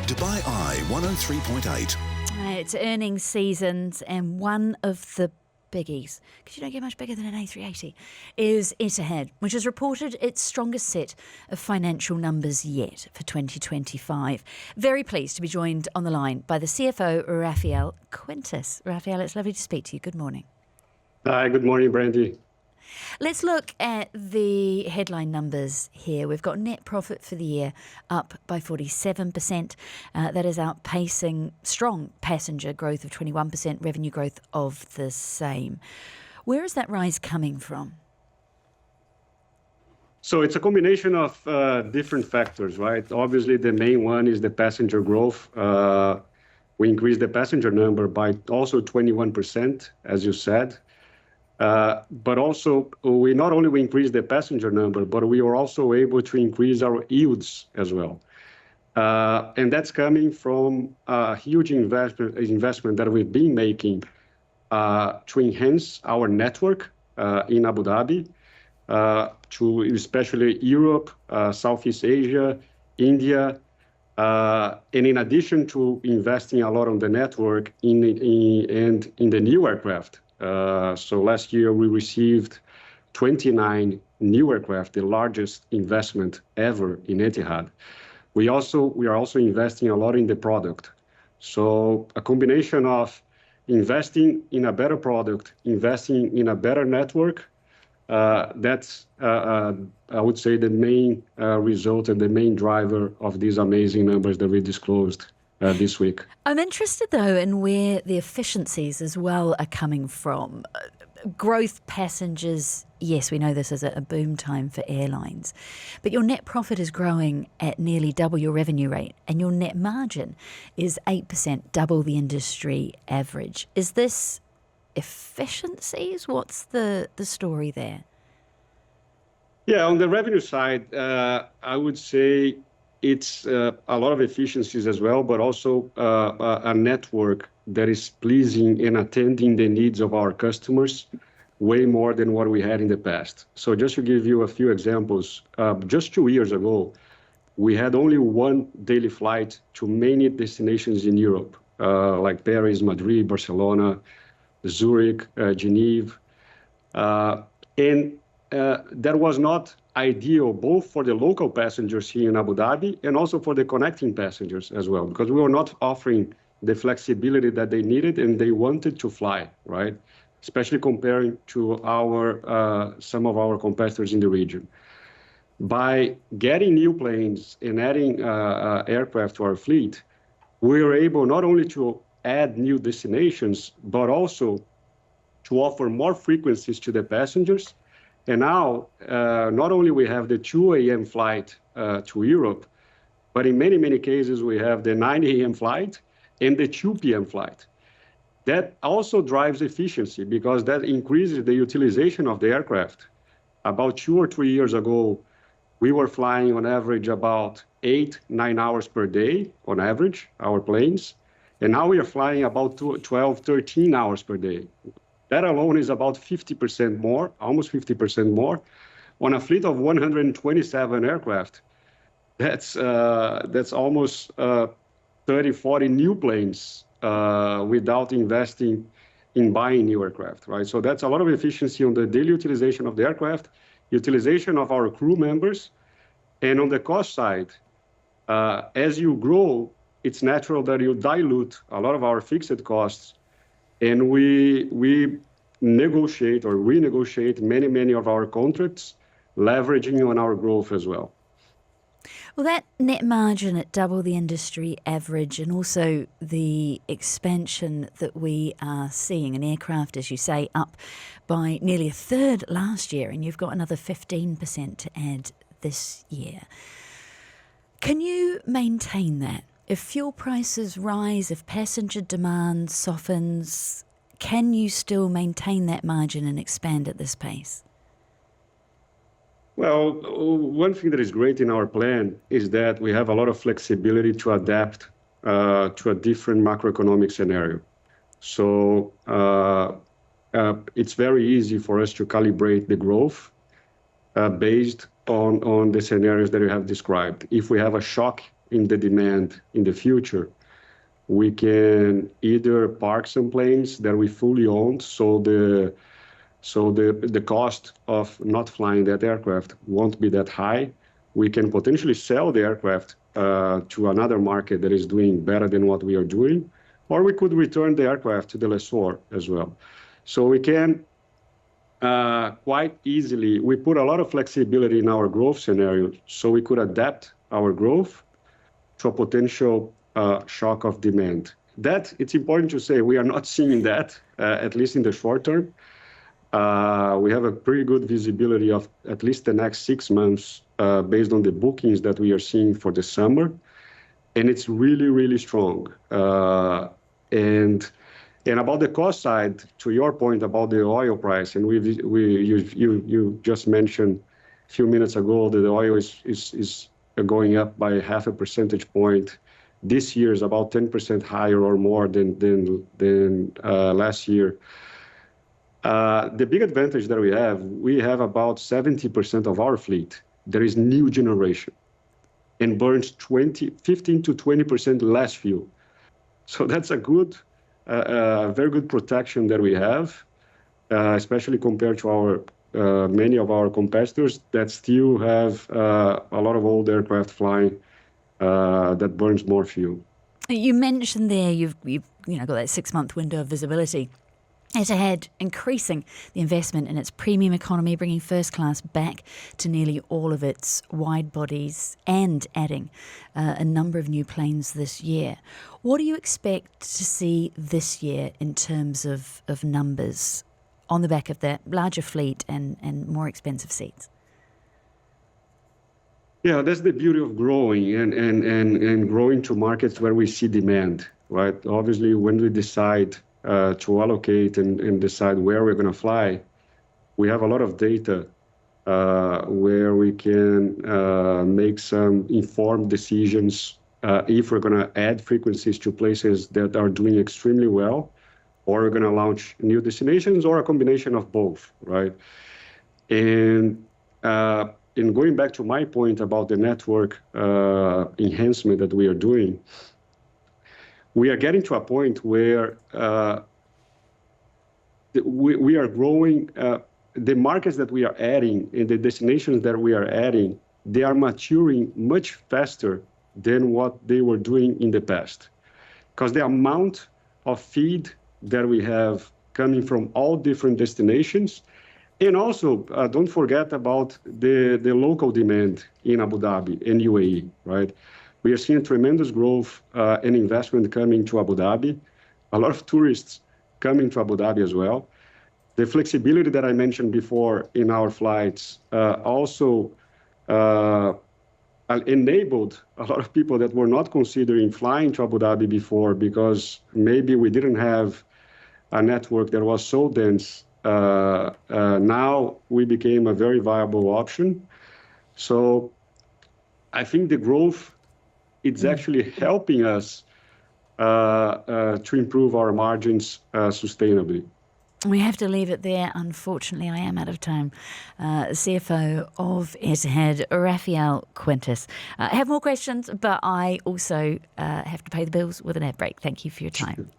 Dubai Eye 103.8. It's earnings seasons, and one of the biggies, because you don't get much bigger than an A380, is Etihad, which has reported its strongest set of financial numbers yet for 2025. Very pleased to be joined on the line by the CFO, Raffael Quintas. Raffael, it's lovely to speak to you. Good morning. Hi, good morning, Brandy. Let's look at the headline numbers here. We've got net profit for the year up by 47%. That is outpacing strong passenger growth of 21%, revenue growth of the same. Where is that rise coming from? So it's a combination of different factors, right? Obviously, the main one is the passenger growth. We increased the passenger number by also 21%, as you said. But also, we not only increased the passenger number, but we were also able to increase our yields as well. And that's coming from a huge investment that we've been making to enhance our network in Abu Dhabi, to especially Europe, Southeast Asia, India, and in addition to investing a lot on the network in the new aircraft. So last year we received 29 new aircraft, the largest investment ever in Etihad. We are also investing a lot in the product. So a combination of investing in a better product, investing in a better network, that's, I would say, the main result and the main driver of these amazing numbers that we disclosed this week. I'm interested, though, in where the efficiencies as well are coming from. Growth passengers, yes, we know this is a boom time for airlines, but your net profit is growing at nearly double your revenue rate, and your net margin is 8%, double the industry average. Is this efficiencies? What's the story there? Yeah, on the revenue side, I would say it's a lot of efficiencies as well, but also a network that is pleasing and attending the needs of our customers way more than what we had in the past. So just to give you a few examples, just 2 years ago, we had only one daily flight to many destinations in Europe, like Paris, Madrid, Barcelona, Zurich, Geneva. And that was not ideal both for the local passengers here in Abu Dhabi and also for the connecting passengers as well, because we were not offering the flexibility that they needed and they wanted to fly, right? Especially comparing to some of our competitors in the region. By getting new planes and adding aircraft to our fleet, we were able not only to add new destinations, but also to offer more frequencies to the passengers. And now, not only we have the 2 a.m. flight to Europe, but in many, many cases, we have the 9 a.m. flight and the 2 p.m. flight. That also drives efficiency because that increases the utilization of the aircraft. About 2 or 3 years ago, we were flying on average about 8-9 hours per day on average, our planes. And now we are flying about 12-13 hours per day. That alone is about 50% more, almost 50% more. On a fleet of 127 aircraft, that's almost 30, 40 new planes without investing in buying new aircraft, right? So that's a lot of efficiency on the daily utilization of the aircraft, utilization of our crew members. And on the cost side, as you grow, it's natural that you dilute a lot of our fixed costs. And we negotiate or renegotiate many of our contracts, leveraging on our growth as well. Well, that net margin at double the industry average and also the expansion that we are seeing in aircraft, as you say, up by nearly a third last year, and you've got another 15% to add this year. Can you maintain that? If fuel prices rise, if passenger demand softens, can you still maintain that margin and expand at this pace? Well, one thing that is great in our plan is that we have a lot of flexibility to adapt to a different macroeconomic scenario. So it's very easy for us to calibrate the growth based on the scenarios that you have described. If we have a shock in the demand in the future, we can either park some planes that we fully own, so the cost of not flying that aircraft won't be that high. We can potentially sell the aircraft to another market that is doing better than what we are doing, or we could return the aircraft to the lessor as well. So we can quite easily, we put a lot of flexibility in our growth scenario, so we could adapt our growth to a potential shock of demand. That, it's important to say, we are not seeing that, at least in the short term. We have a pretty good visibility of at least the next 6 months based on the bookings that we are seeing for the summer. And it's really, really strong. And about the cost side, to your point about the oil price, and you just mentioned a few minutes ago that the oil is going up by 0.5 percentage point. This year is about 10% higher or more than last year. The big advantage that we have about 70% of our fleet that is new generation and burns 15 to 20% less fuel. So that's a very good protection that we have, especially compared to many of our competitors that still have a lot of old aircraft flying that burns more fuel. You mentioned there you've got that 6-month window of visibility. Etihad increasing the investment in its premium economy, bringing first class back to nearly all of its wide bodies and adding a number of new planes this year. What do you expect to see this year in terms of numbers on the back of that larger fleet and more expensive seats? Yeah, that's the beauty of growing and growing to markets where we see demand, right? Obviously, when we decide to allocate and decide where we're going to fly, we have a lot of data where we can make some informed decisions if we're going to add frequencies to places that are doing extremely well, or we're going to launch new destinations, or a combination of both, right? And in going back to my point about the network enhancement that we are doing, we are getting to a point where we are growing. The markets that we are adding and the destinations that we are adding, they are maturing much faster than what they were doing in the past. Because the amount of feed that we have coming from all different destinations, and also don't forget about the local demand in Abu Dhabi and UAE, right? We are seeing tremendous growth and investment coming to Abu Dhabi. A lot of tourists coming to Abu Dhabi as well. The flexibility that I mentioned before in our flights also enabled a lot of people that were not considering flying to Abu Dhabi before because maybe we didn't have a network that was so dense. Now we became a very viable option. So I think the growth, it's actually helping us to improve our margins sustainably. We have to leave it there. Unfortunately, I am out of time. CFO of Etihad, Raffael Quintas. I have more questions, but I also have to pay the bills with an ad break. Thank you for your time.